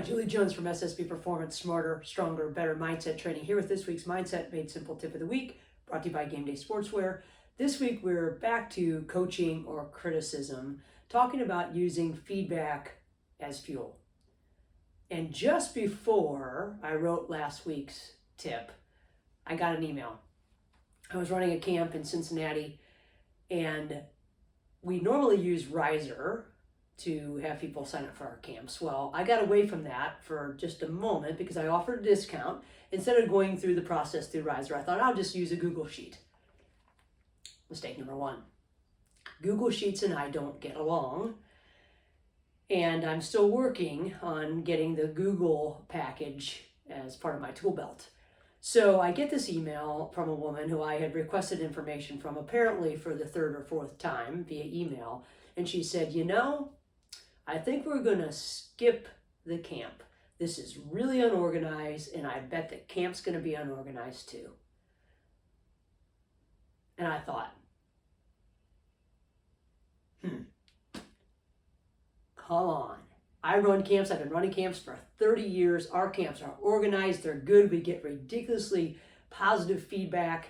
Julie Jones from SSB Performance, Smarter, Stronger, Better Mindset Training, here with this week's Mindset Made Simple Tip of the Week, brought to you by Game Day Sportswear. This week we're back to coaching or criticism, talking about using feedback as fuel. And just before I wrote last week's tip, I got an email. I was running a camp in Cincinnati, and we normally use Riser to have people sign up for our camps. Well, I got away from that for just a moment because I offered a discount. Instead of going through the process through Riser, I thought I'll just use a Google Sheet. Mistake number one. Google Sheets and I don't get along, and I'm still working on getting the Google package as part of my tool belt. So I get this email from a woman who I had requested information from, apparently for the third or fourth time via email, and she said, I think we're going to skip the camp. This is really unorganized, and I bet the camp's going to be unorganized too. And I thought, come on. I run camps. I've been running camps for 30 years. Our camps are organized. They're good. We get ridiculously positive feedback.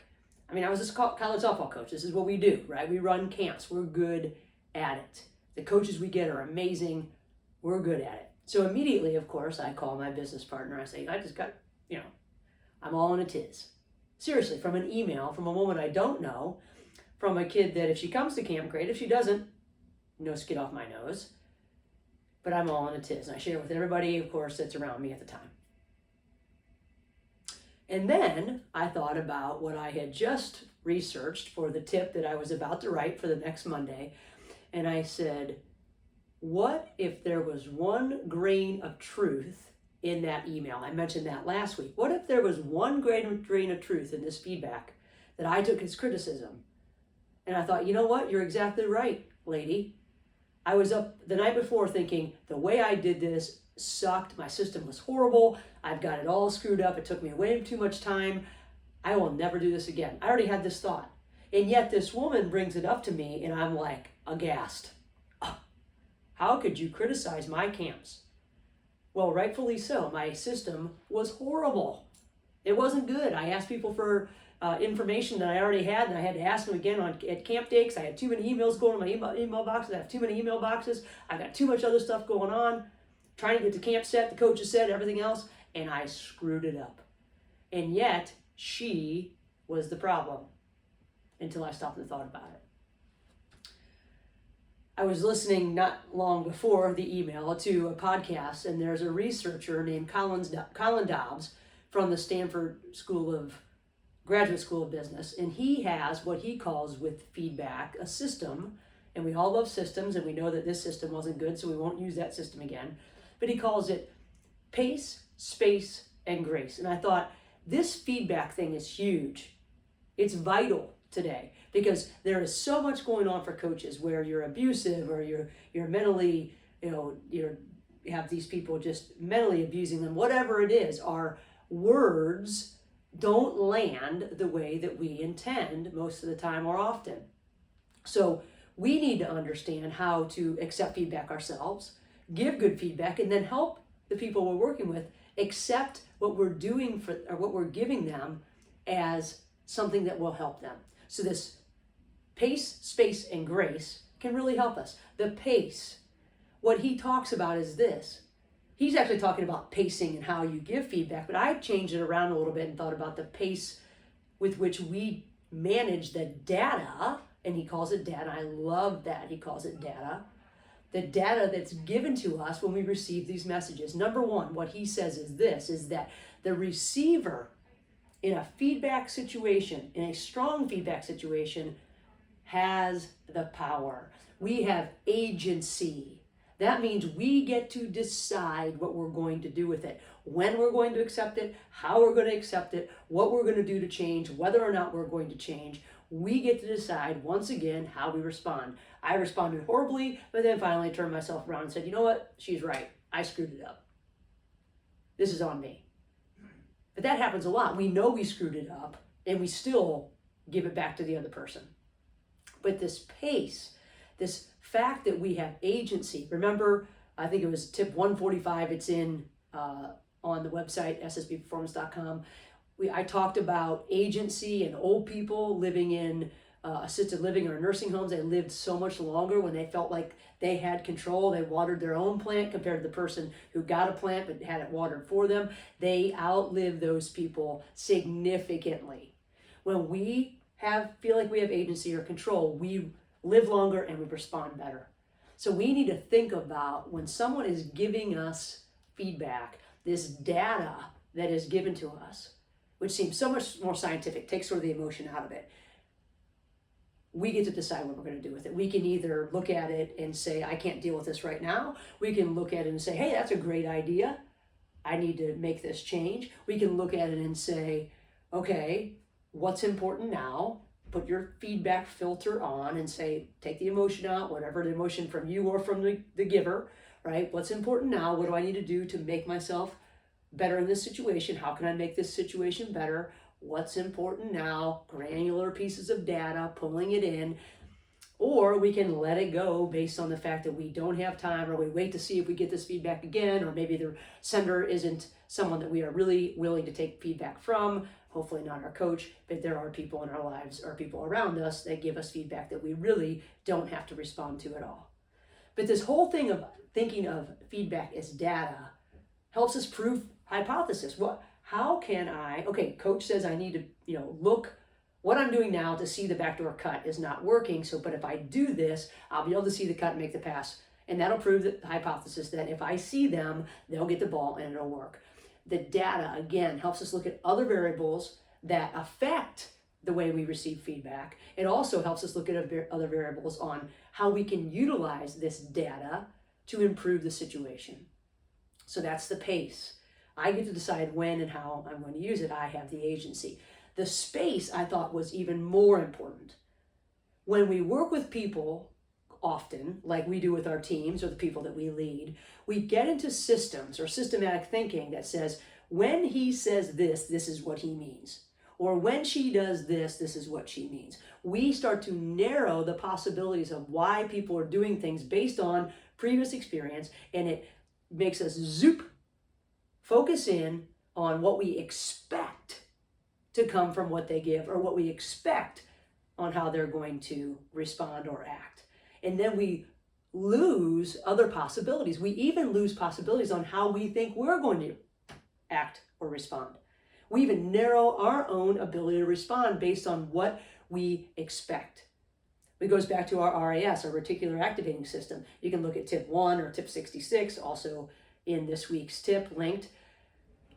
I mean, I was a college softball coach. This is what we do, right? We run camps. We're good at it. The coaches we get are amazing. We're good at it. So immediately, of course, I call my business partner. I say, I just got, I'm all in a tiz. Seriously, from an email from a woman I don't know, from a kid that if she comes to camp, great. If she doesn't, no skid off my nose. But I'm all in a tiz. And I share it with everybody, of course, that's around me at the time. And then I thought about what I had just researched for the tip that I was about to write for the next Monday. And I said, what if there was one grain of truth in that email? I mentioned that last week. What if there was one grain of truth in this feedback that I took as criticism? And I thought, you know what? You're exactly right, lady. I was up the night before thinking, the way I did this sucked. My system was horrible. I've got it all screwed up. It took me way too much time. I will never do this again. I already had this thought. And yet this woman brings it up to me, and I'm like aghast. How could you criticize my camps? Well, rightfully so. My system was horrible. It wasn't good. I asked people for information that I already had, and I had to ask them again at camp day because I had too many emails going in my email boxes. I have too many email boxes. I got too much other stuff going on, trying to get the camp set, the coaches set, everything else, and I screwed it up. And yet, she was the problem until I stopped and thought about it. I was listening not long before the email to a podcast, and there's a researcher named Colin Dobbs from the Stanford Graduate School of Business, and he has what he calls with feedback a system, and we all love systems, and we know that this system wasn't good, so we won't use that system again, but he calls it pace, space, and grace. And I thought, this feedback thing is huge. It's vital today because there is so much going on for coaches where you're abusive or you're mentally, you have these people just mentally abusing them. Whatever it is, our words don't land the way that we intend most of the time or often. So we need to understand how to accept feedback ourselves, give good feedback, and then help the people we're working with accept what we're doing or what we're giving them as something that will help them. So this pace, space, and grace can really help us. The pace, what he talks about is this. He's actually talking about pacing and how you give feedback, but I changed it around a little bit and thought about the pace with which we manage the data, and he calls it data. I love that he calls it data. The data that's given to us when we receive these messages. Number one, what he says is that the receiver in a feedback situation, in a strong feedback situation, has the power. We have agency. That means we get to decide what we're going to do with it, when we're going to accept it, how we're going to accept it, what we're going to do to change, whether or not we're going to change. We get to decide, once again, how we respond. I responded horribly, but then finally turned myself around and said, you know what? She's right. I screwed it up. This is on me. But that happens a lot. We know we screwed it up, and we still give it back to the other person. But this pace, this fact that we have agency, remember, I think it was tip 145, it's in on the website, ssbperformance.com. I talked about agency and old people living in assisted living or nursing homes. They lived so much longer when they felt like they had control. They watered their own plant compared to the person who got a plant but had it watered for them. They outlived those people significantly. When we feel like we have agency or control, we live longer and we respond better. So we need to think about when someone is giving us feedback, this data that is given to us, which seems so much more scientific, takes sort of the emotion out of it. We get to decide what we're going to do with it. We can either look at it and say, I can't deal with this right now. We can look at it and say, hey, that's a great idea. I need to make this change. We can look at it and say, okay, what's important now? Put your feedback filter on and say, take the emotion out, whatever the emotion from you or from the giver, right? What's important now? What do I need to do to make myself better in this situation? How can I make this situation better? What's important now? Granular pieces of data, pulling it in. Or we can let it go based on the fact that we don't have time, or we wait to see if we get this feedback again, or maybe the sender isn't someone that we are really willing to take feedback from. Hopefully not our coach, but there are people in our lives or people around us that give us feedback that we really don't have to respond to at all. But this whole thing of thinking of feedback as data helps us prove hypothesis. How can I, okay, coach says I need to, look what I'm doing now to see the backdoor cut is not working. So, but if I do this, I'll be able to see the cut and make the pass. And that'll prove the hypothesis that if I see them, they'll get the ball and it'll work. The data, again, helps us look at other variables that affect the way we receive feedback. It also helps us look at other variables on how we can utilize this data to improve the situation. So that's the pace. I get to decide when and how I'm going to use it. I have the agency. The space, I thought, was even more important. When we work with people, often, like we do with our teams or the people that we lead, we get into systems or systematic thinking that says, when he says this, this is what he means. Or when she does this, this is what she means. We start to narrow the possibilities of why people are doing things based on previous experience, and it makes us focus in on what we expect to come from what they give, or what we expect on how they're going to respond or act. And then we lose other possibilities. We even lose possibilities on how we think we're going to act or respond. We even narrow our own ability to respond based on what we expect. It goes back to our RAS, our reticular activating system. You can look at tip 1 or tip 66, also in this week's tip linked.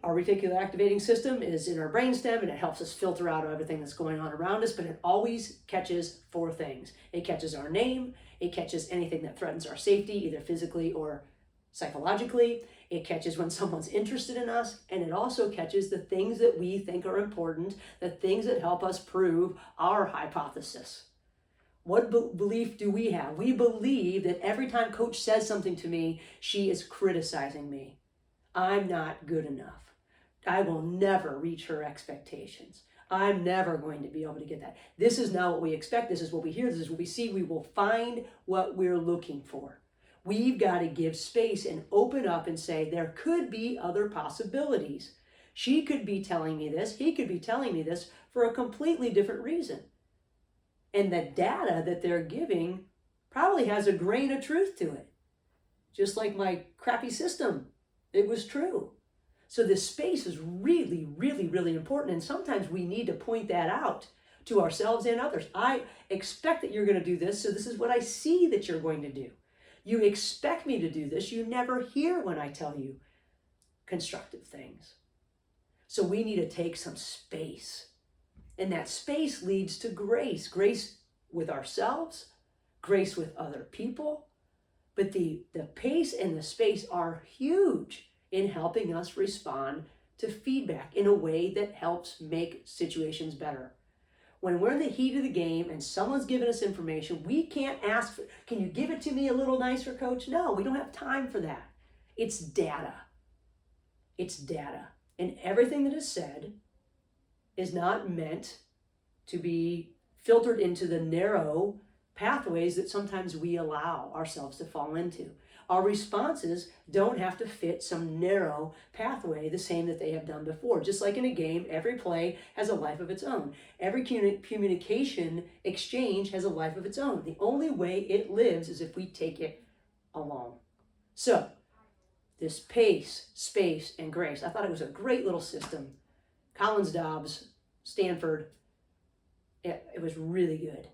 Our reticular activating system is in our brainstem, and it helps us filter out everything that's going on around us, but it always catches 4 things. It catches our name, it catches anything that threatens our safety, either physically or psychologically. It catches when someone's interested in us, and it also catches the things that we think are important, the things that help us prove our hypothesis. What belief do we have? We believe that every time coach says something to me, she is criticizing me. I'm not good enough. I will never reach her expectations. I'm never going to be able to get that. This is not what we expect. This is what we hear. This is what we see. We will find what we're looking for. We've got to give space and open up and say, there could be other possibilities. She could be telling me this. He could be telling me this for a completely different reason. And the data that they're giving probably has a grain of truth to it. Just like my crappy system, it was true. So this space is really, really, really important. And sometimes we need to point that out to ourselves and others. I expect that you're going to do this, so this is what I see that you're going to do. You expect me to do this. You never hear when I tell you constructive things. So we need to take some space. And that space leads to grace. Grace with ourselves, grace with other people. But the pace and the space are huge in helping us respond to feedback in a way that helps make situations better. When we're in the heat of the game and someone's giving us information, we can't ask, can you give it to me a little nicer, coach? No, we don't have time for that. It's data. It's data. And everything that is said is not meant to be filtered into the narrow pathways that sometimes we allow ourselves to fall into. Our responses don't have to fit some narrow pathway the same that they have done before. Just like in a game, every play has a life of its own. Every communication exchange has a life of its own. The only way it lives is if we take it along. So, this pace, space, and grace, I thought it was a great little system. Collins Dobbs, Stanford, it was really good.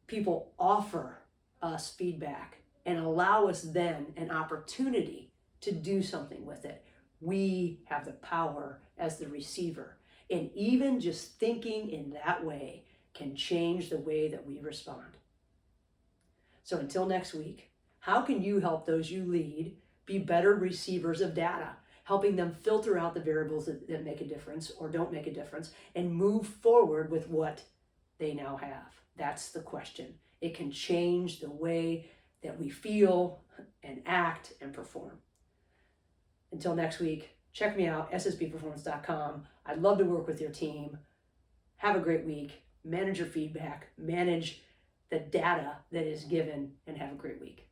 People offer us feedback and allow us then an opportunity to do something with it. We have the power as the receiver. And even just thinking in that way can change the way that we respond. So until next week, how can you help those you lead be better receivers of data, helping them filter out the variables that make a difference or don't make a difference and move forward with what they now have? That's the question. It can change the way that we feel and act and perform. Until next week, check me out, ssbperformance.com. I'd love to work with your team. Have a great week. Manage your feedback. Manage the data that is given, and have a great week.